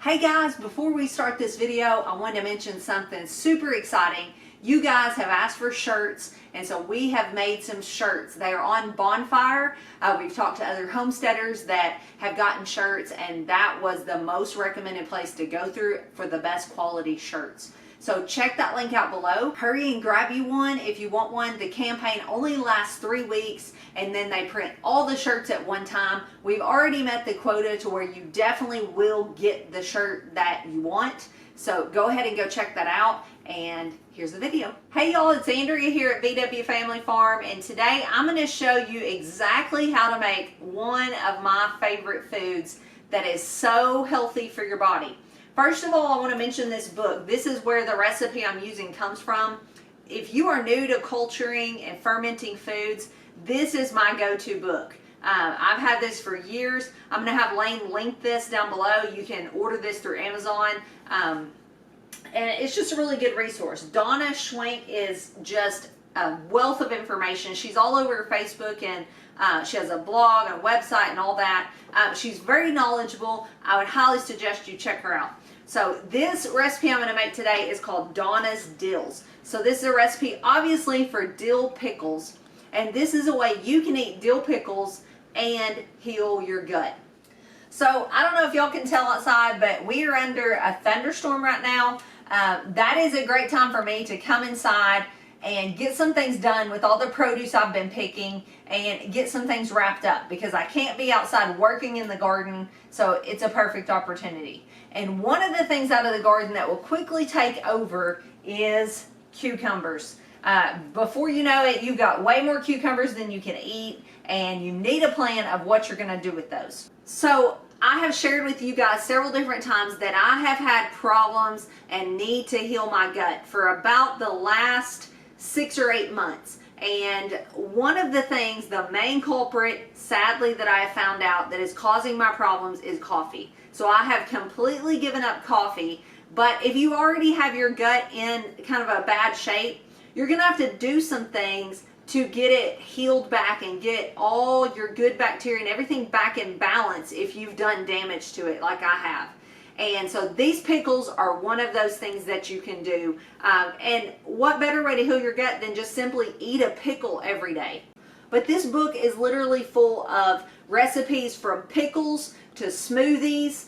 Hey guys, before we start this video, I wanted to mention something super exciting. You guys have asked for shirts, and so we have made some shirts. They are on Bonfire. We've talked to other homesteaders that have gotten shirts, and that was the most recommended place to go through for the best quality shirts. So check that link out below. Hurry and grab you one if you want one. The campaign only lasts 3 weeks, and then they print all the shirts at one time. We've already met the quota to where you definitely will get the shirt that you want. So go ahead and go check that out, and here's the video. Hey y'all, it's Andrea here at VW Family Farm, and today I'm going to show you exactly how to make one of my favorite foods that is so healthy for your body. First of all, I want to mention this book. This is where the recipe I'm using comes from. If you are new to culturing and fermenting foods, this is my go-to book. I've had this for years. I'm going to have Lane link this down below. You can order this through Amazon. And it's just a really good resource. Donna Schwenk is just a wealth of information. She's all over Facebook, and she has a blog, a website, and all that. She's very knowledgeable. I would highly suggest you check her out. So this recipe I'm going to make today is called Donna's Dills. So this is a recipe obviously for dill pickles, and this is a way you can eat dill pickles and heal your gut. So I don't know if y'all can tell outside, but we are under a thunderstorm right now. That is a great time for me to come inside and get some things done with all the produce I've been picking and get some things wrapped up, because I can't be outside working in the garden, so it's a perfect opportunity. And one of the things out of the garden that will quickly take over is cucumbers. Before you know it, you've got way more cucumbers than you can eat, and you need a plan of what you're going to do with those. So I have shared with you guys several different times that I have had problems and need to heal my gut for about the last 6 or 8 months. And one of the things, the main culprit, sadly, that I have found out that is causing my problems is coffee. So I have completely given up coffee. But if you already have your gut in kind of a bad shape, you're going to have to do some things to get it healed back and get all your good bacteria and everything back in balance if you've done damage to it like I have. And so these pickles are one of those things that you can do. And what better way to heal your gut than just simply eat a pickle every day? But this book is literally full of recipes from pickles to smoothies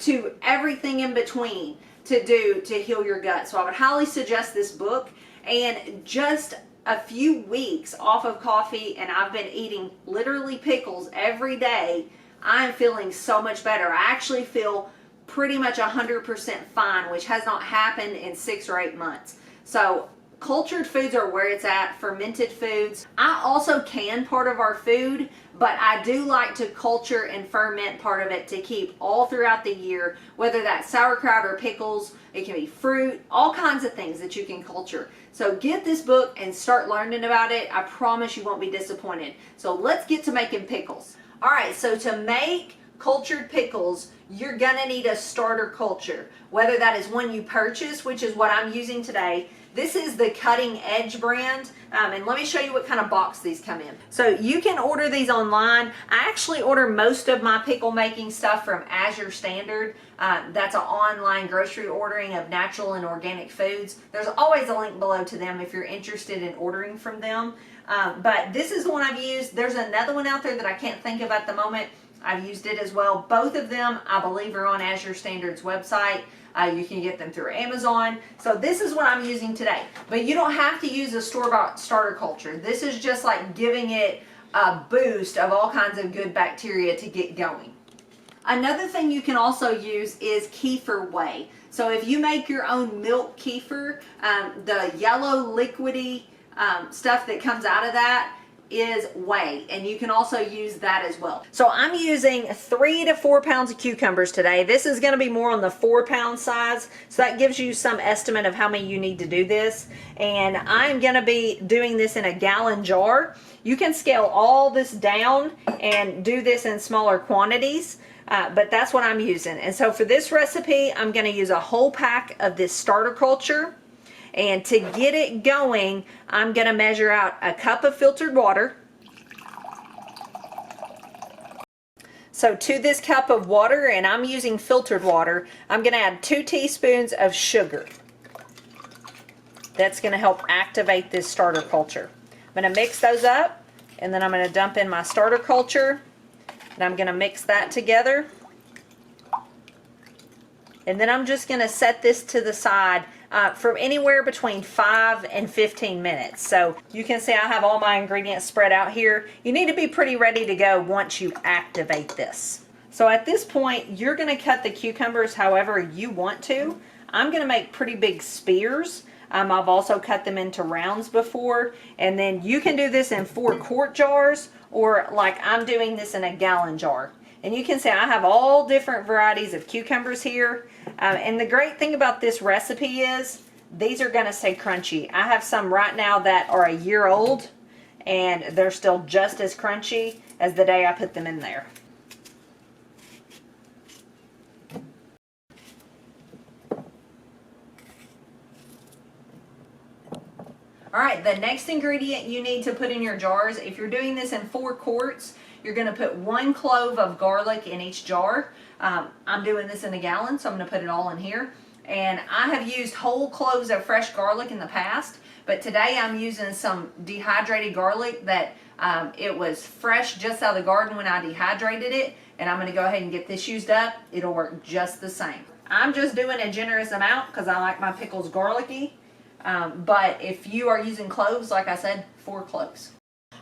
to everything in between to do to heal your gut. So I would highly suggest this book. And just a few weeks off of coffee, and I've been eating literally pickles every day, I'm feeling so much better. I actually feel pretty much 100% fine, which has not happened in 6 or 8 months. So cultured foods are where it's at, fermented foods. I also can part of our food, but I do like to culture and ferment part of it to keep all throughout the year, whether that's sauerkraut or pickles. It can be fruit, all kinds of things that you can culture. So get this book and start learning about it. I promise you won't be disappointed. So let's get to making pickles. All right, so to make cultured pickles, you're gonna need a starter culture, whether that is one you purchase, which is what I'm using today. This is the Cutting Edge brand, and let me show you what kind of box these come in. So you can order these online. I actually order most of my pickle making stuff from Azure Standard. That's an online grocery ordering of natural and organic foods. There's always a link below to them if you're interested in ordering from them. But this is the one I've used. There's another one out there that I can't think of at the moment. I've used it as well. Both of them, I believe, are on Azure Standard's website. You can get them through Amazon. So this is what I'm using today. But you don't have to use a store-bought starter culture. This is just like giving it a boost of all kinds of good bacteria to get going. Another thing you can also use is kefir whey. So if you make your own milk kefir, the yellow liquidy stuff that comes out of that is whey, and you can also use that as well. So I'm using 3 to 4 pounds of cucumbers today. This is going to be more on the 4-pound size, so that gives you some estimate of how many you need to do this. And I'm going to be doing this in a gallon jar. You can scale all this down and do this in smaller quantities, but that's what I'm using. And so for this recipe, I'm going to use a whole pack of this starter culture. And to get it going, I'm going to measure out a cup of filtered water. So to this cup of water, and I'm using filtered water, I'm going to add 2 teaspoons of sugar. That's going to help activate this starter culture. I'm going to mix those up, and then I'm going to dump in my starter culture, and I'm going to mix that together. And then I'm just going to set this to the side from anywhere between 5 and 15 minutes. So you can see I have all my ingredients spread out here. You need to be pretty ready to go once you activate this. So at this point, you're going to cut the cucumbers however you want to. I'm going to make pretty big spears. I've also cut them into rounds before. And then you can do this in 4-quart jars, or like I'm doing this in a gallon jar. And you can see I have all different varieties of cucumbers here. And the great thing about this recipe is these are going to stay crunchy. I have some right now that are a year old, and they're still just as crunchy as the day I put them in there. All right, the next ingredient you need to put in your jars, if you're doing this in 4 quarts, you're going to put 1 clove of garlic in each jar. I'm doing this in a gallon, so I'm going to put it all in here. And I have used whole cloves of fresh garlic in the past, but today I'm using some dehydrated garlic that it was fresh just out of the garden when I dehydrated it, and I'm going to go ahead and get this used up. It'll work just the same. I'm just doing a generous amount because I like my pickles garlicky, but if you are using cloves, like I said, 4 cloves.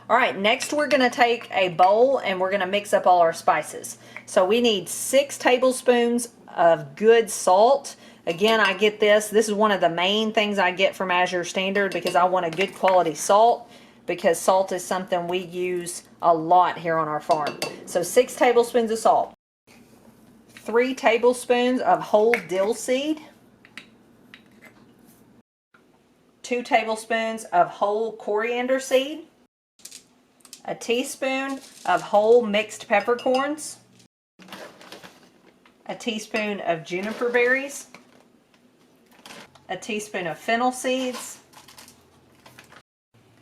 All right, next we're going to take a bowl and we're going to mix up all our spices. So we need 6 tablespoons of good salt. Again, I get this. This is one of the main things I get from Azure Standard because I want a good quality salt, because salt is something we use a lot here on our farm. So 6 tablespoons of salt. 3 tablespoons of whole dill seed. 2 tablespoons of whole coriander seed. A teaspoon of whole mixed peppercorns, a teaspoon of juniper berries, a teaspoon of fennel seeds,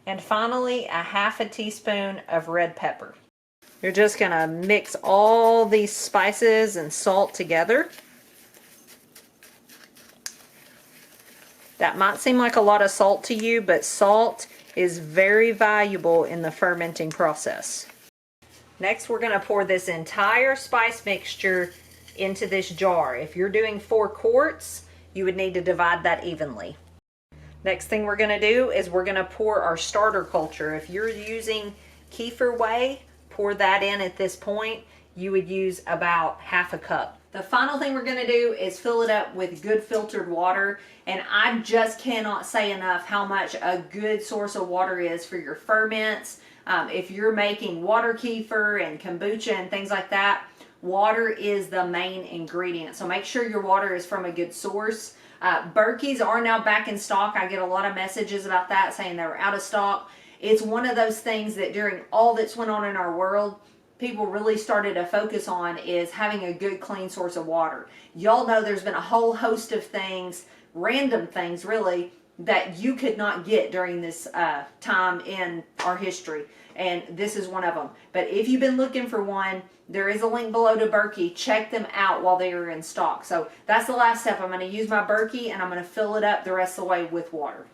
and finally a half a teaspoon of red pepper. You're just going to mix all these spices and salt together. That might seem like a lot of salt to you, but salt is very valuable in the fermenting process. Next, we're going to pour this entire spice mixture into this jar. If you're doing 4 quarts, you would need to divide that evenly. Next thing we're going to do is we're going to pour our starter culture. If you're using kefir whey, pour that in at this point. You would use about half a cup. The final thing we're going to do is fill it up with good filtered water, and I just cannot say enough how much a good source of water is for your ferments. If you're making water kefir and kombucha and things like that, water is the main ingredient. So make sure your water is from a good source. Berkeys are now back in stock. I get a lot of messages about that saying they were out of stock. It's one of those things that during all that's went on in our world, people really started to focus on, is having a good clean source of water. Y'all know there's been a whole host of things, random things really, that you could not get during this time in our history, and this is one of them. But if you've been looking for one, there is a link below to Berkey. Check them out while they are in stock. So that's the last step. I'm going to use my Berkey and I'm going to fill it up the rest of the way with water.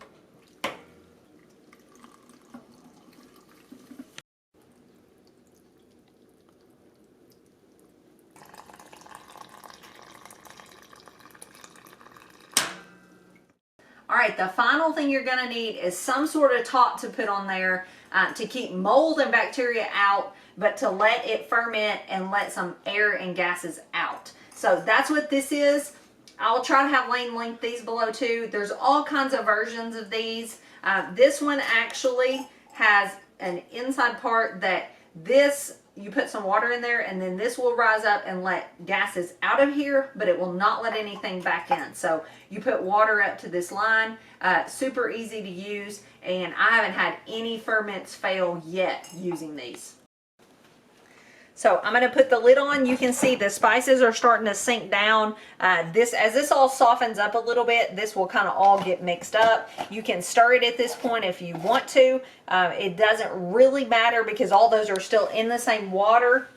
All right, the final thing you're going to need is some sort of top to put on there to keep mold and bacteria out, but to let it ferment and let some air and gases out. So that's what this is. I'll try to have Lane link these below too. There's all kinds of versions of these. This one actually has an inside part that this, you put some water in there and then this will rise up and let gases out of here, but it will not let anything back in. So you put water up to this line, super easy to use, and I haven't had any ferments fail yet using these. So I'm going to put the lid on. You can see the spices are starting to sink down. As this all softens up a little bit, this will kind of all get mixed up. You can stir it at this point if you want to. It doesn't really matter because all those are still in the same water.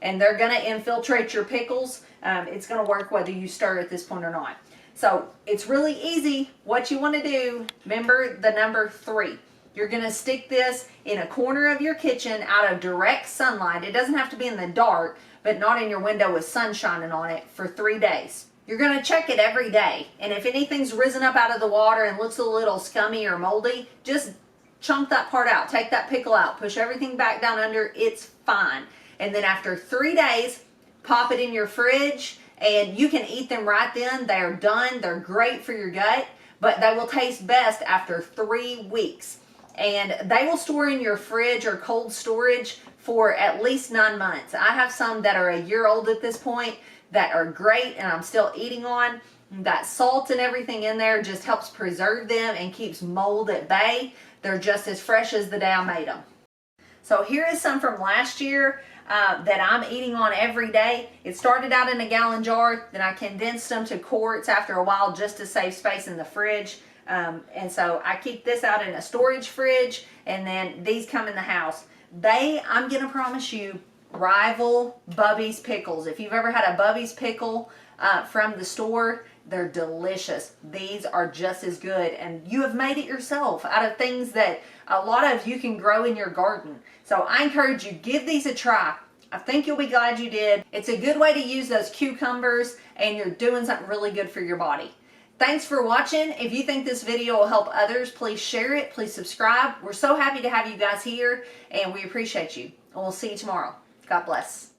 and they're going to infiltrate your pickles. It's going to work whether you stir at this point or not. So it's really easy. What you want to do, remember the number 3. You're going to stick this in a corner of your kitchen out of direct sunlight. It doesn't have to be in the dark, but not in your window with sun shining on it, for 3 days. You're going to check it every day. And if anything's risen up out of the water and looks a little scummy or moldy, just chunk that part out. Take that pickle out. Push everything back down under. It's fine. And then after 3 days, pop it in your fridge, and you can eat them right then. They're done. They're great for your gut, but they will taste best after 3 weeks. And they will store in your fridge or cold storage for at least 9 months. I have some that are a year old at this point that are great, and I'm still eating on. That salt and everything in there just helps preserve them and keeps mold at bay. They're just as fresh as the day I made them. So here is some from last year that I'm eating on every day. It started out in a gallon jar, then I condensed them to quarts after a while just to save space in the fridge. And so I keep this out in a storage fridge, and then these come in the house. I'm going to promise you, rival BUBBIES pickles. If you've ever had a BUBBIES pickle from the store, they're delicious. These are just as good, and you have made it yourself out of things that a lot of you can grow in your garden. So I encourage you, give these a try. I think you'll be glad you did. It's a good way to use those cucumbers, and you're doing something really good for your body. Thanks for watching. If you think this video will help others, please share it. Please subscribe. We're so happy to have you guys here, and we appreciate you. And we'll see you tomorrow. God bless.